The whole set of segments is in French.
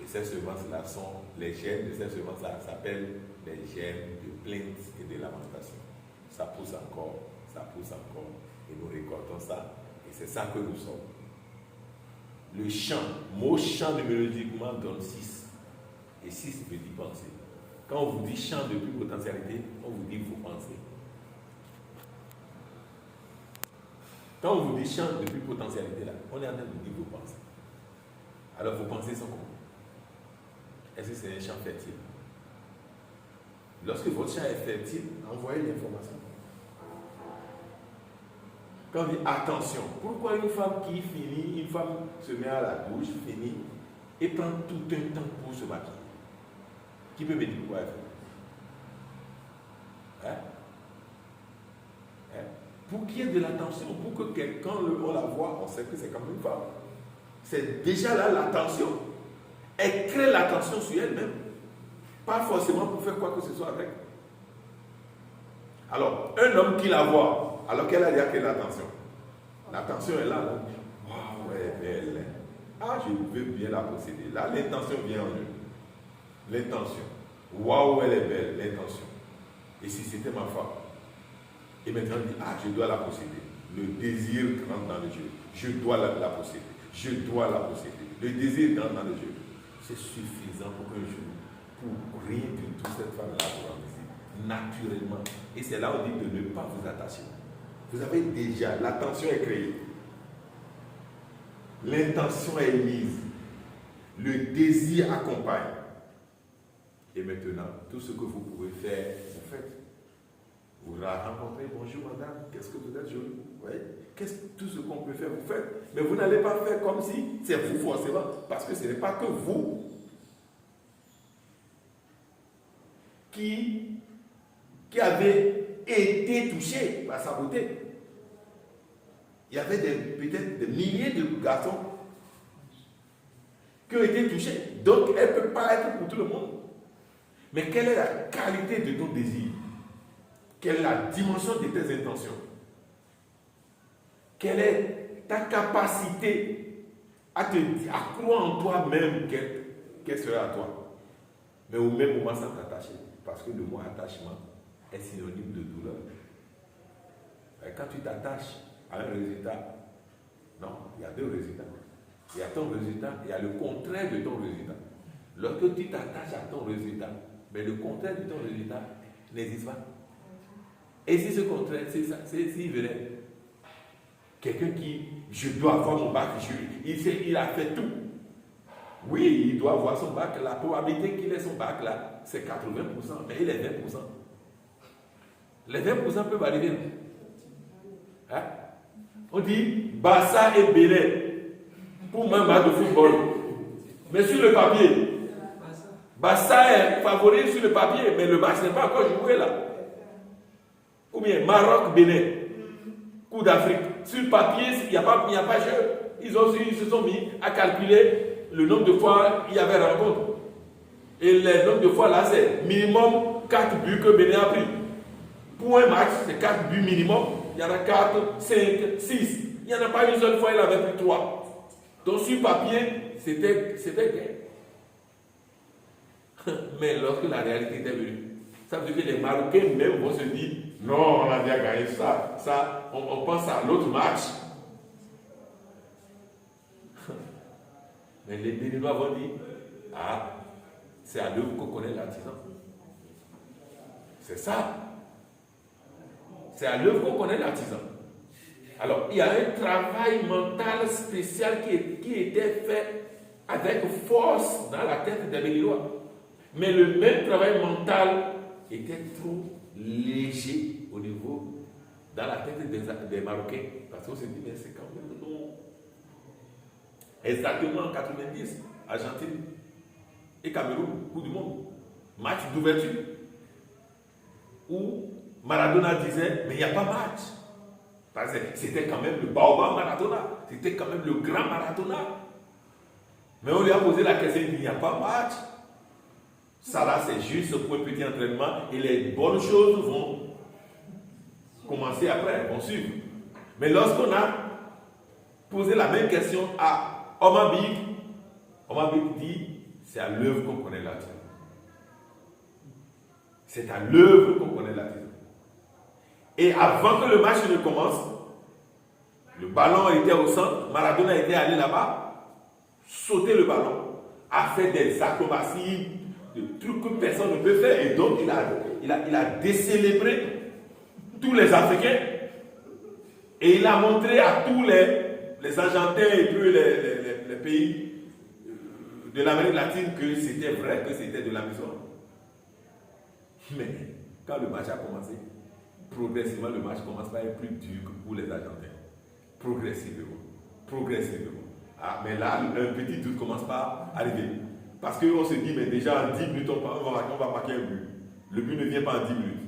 Et ces semences-là sont, les gènes de ces semences-là s'appellent les gènes de plainte et de lamentation. Ça pousse encore, et nous récoltons ça, et c'est ça que nous sommes. Le chant, mot chant numérologiquement donne 6, et 6 veut dire penser. Quand on vous dit champ de potentialité, on vous dit vous pensez. Quand on vous dit champ de potentialité, là, on est en train de vous dire vous pensez. Alors vos pensées sont comment? Est-ce que c'est un champ fertile? Lorsque votre champ est fertile, envoyez l'information. Quand on dit attention, pourquoi une femme qui finit, une femme se met à la douche, finit, et prend tout un temps pour se maquiller? Qui peut me dire pourquoi elle fait? Pour qu'il y ait de l'attention, pour que quelqu'un, on la voit, on sait que c'est comme une femme. C'est déjà là l'attention. Elle crée l'attention sur elle-même. Pas forcément pour faire quoi que ce soit avec. Alors, un homme qui la voit, alors qu'elle a déjà créé l'attention. L'attention est là. Waouh, elle est belle. Ah, je veux bien la posséder. Là, l'intention vient en lui. L'intention. Waouh, elle est belle. L'intention. Et si c'était ma femme? Et maintenant, il dit, ah, je dois la posséder. Le désir rentre dans le jeu. Je dois la posséder. Je dois la posséder. Le désir rentre dans le jeu. C'est suffisant pour qu'un jour, pour rien du tout, cette femme-là vous rend naturellement. Et c'est là où on dit de ne pas vous attacher. Vous avez déjà, l'attention est créée. L'intention est mise. Le désir accompagne. Et maintenant, tout ce que vous pouvez faire, vous faites. Vous la rencontrez, bonjour madame, qu'est-ce que vous êtes jolie? Oui. Tout ce qu'on peut faire, vous faites. Mais vous n'allez pas faire comme si c'est vous forcément, parce que ce n'est pas que vous qui avez été touché par sa beauté. Il y avait peut-être des milliers de garçons qui ont été touchés. Donc, elle ne peut pas être pour tout le monde. Mais quelle est la qualité de ton désir? Quelle est la dimension de tes intentions? Quelle est ta capacité à croire en toi-même qu'elle sera à toi? Mais au même moment sans t'attacher. Parce que le mot attachement est synonyme de douleur. Et quand tu t'attaches à un résultat, non, il y a deux résultats. Il y a ton résultat, il y a le contraire de ton résultat. Lorsque tu t'attaches à ton résultat, mais le contraire de ton résultat n'existe pas. Et si ce contraire, c'est ça, s'il venait, quelqu'un qui, je dois avoir mon bac, il a fait tout. Oui, il doit avoir son bac, la probabilité qu'il ait son bac là, c'est 80%, mais il est 20%. Les 20% peuvent arriver. Hein? On dit Bassa et Bénin pour un match de football. Mais sur le papier, Bassa est favori sur le papier, mais le match n'est pas encore joué là. Ou bien Maroc-Bénin, Coupe d'Afrique. Sur le papier, il n'y a pas jeu. Ils se sont mis à calculer le nombre de fois il y avait rencontre. Et le nombre de fois là, c'est minimum 4 buts que Bénin a pris. Pour un match, c'est 4 buts minimum. Il y en a 4, 5, 6. Il n'y en a pas une seule fois, il avait pris 3. Donc sur le papier, c'était gain. Mais lorsque la réalité est venue, ça veut dire que les Marocains même vont se dire non, on a déjà gagné ça. On pense à l'autre match. Mais les Béninois vont dire ah, c'est à l'œuvre qu'on connaît l'artisan. C'est ça. C'est à l'œuvre qu'on connaît l'artisan. Alors, il y a un travail mental spécial qui était fait avec force dans la tête des Béninois. Mais le même travail mental était trop léger au niveau, dans la tête des Marocains. Parce qu'on se dit, mais c'est quand même non. Exactement en 90, Argentine et Cameroun, Coupe du Monde, match d'ouverture, où Maradona disait, mais il n'y a pas match. Parce que c'était quand même le Baobab Maradona, c'était quand même le grand Maradona. Mais on lui a posé la question, il n'y a pas match. Ça là, c'est juste pour un petit entraînement et les bonnes choses vont commencer après, vont suivre. Mais lorsqu'on a posé la même question à Omar Big dit, c'est à l'œuvre qu'on connaît l'artisan. C'est à l'œuvre qu'on connaît l'artisan. Et avant que le match ne commence, le ballon était au centre, Maradona était allé là-bas, sauter le ballon, a fait des acrobaties, des trucs que personne ne peut faire. Et donc il a décélébré tous les Africains. Et il a montré à tous les Argentins et puis les pays de l'Amérique latine que c'était vrai, que c'était de la maison. Mais quand le match a commencé, progressivement le match commence par être plus dur que pour les Argentins. Progressivement. Ah, mais là, un petit doute commence par arriver. Parce qu'on se dit, mais déjà en 10 minutes, on va marquer un but. Le but ne vient pas en 10 minutes.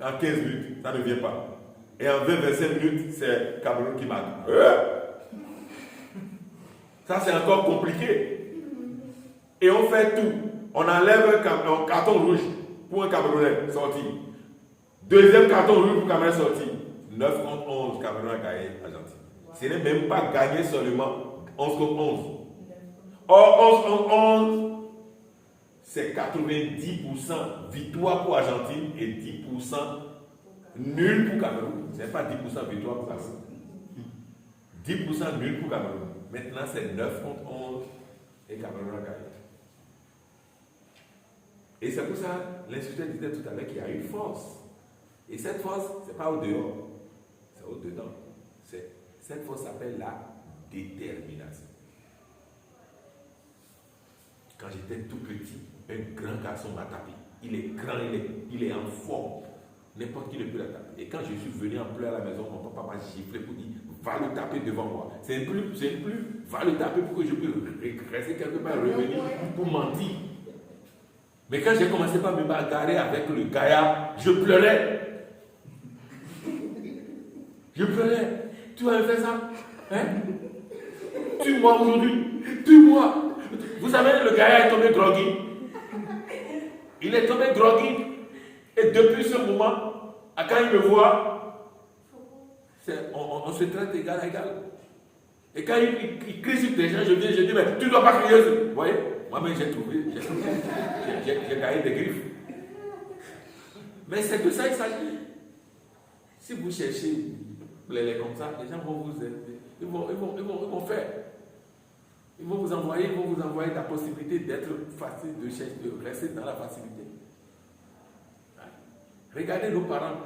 En 15 minutes, ça ne vient pas. Et en 20-25 minutes, c'est Cameroun qui marque. Ça, c'est encore compliqué. Et on fait tout. On enlève un carton rouge pour un Camerounais sorti. Deuxième carton rouge pour Cameroun sorti. 9 contre 11, Cameroun a gagné Argentine. Ce n'est même pas gagné seulement 11 contre 11. Or, 11 contre 11, c'est 90% victoire pour Argentine et 10% nul pour Cameroun. Ce n'est pas 10% victoire pour Cameroun. 10% nul pour Cameroun. Maintenant, c'est 9 contre 11 et Cameroun a gagné. Et c'est pour ça, l'instructeur disait tout à l'heure qu'il y a une force. Et cette force, ce n'est pas au dehors, c'est au dedans. Cette force s'appelle la détermination. Quand j'étais tout petit, un grand garçon m'a tapé. Il est grand, il est en forme. N'importe qui ne peut la taper. Et quand je suis venu en pleurs à la maison, mon papa m'a giflé pour dire, va le taper devant moi. C'est plus, va le taper pour que je puisse rester quelque part, revenir pour mentir. Mais quand j'ai commencé par me bagarrer avec le gaillard, je pleurais. Je pleurais. Tu vas me faire ça? Hein? Tue-moi aujourd'hui. Tue-moi. Vous savez, le gaillard est tombé groggy. Il est tombé groggy. Et depuis ce moment, quand il me voit, on se traite égal à égal. Et quand il crie sur des gens, je dis, mais tu ne dois pas crier. Vous voyez? Moi-même, j'ai trouvé. J'ai gagné des griffes. Mais c'est de ça qu'il s'agit. Si vous cherchez les comme ça, les gens vont vous aider. Ils vont faire. Ils vont vous envoyer la possibilité d'être facile, de rester dans la facilité. Regardez nos parents.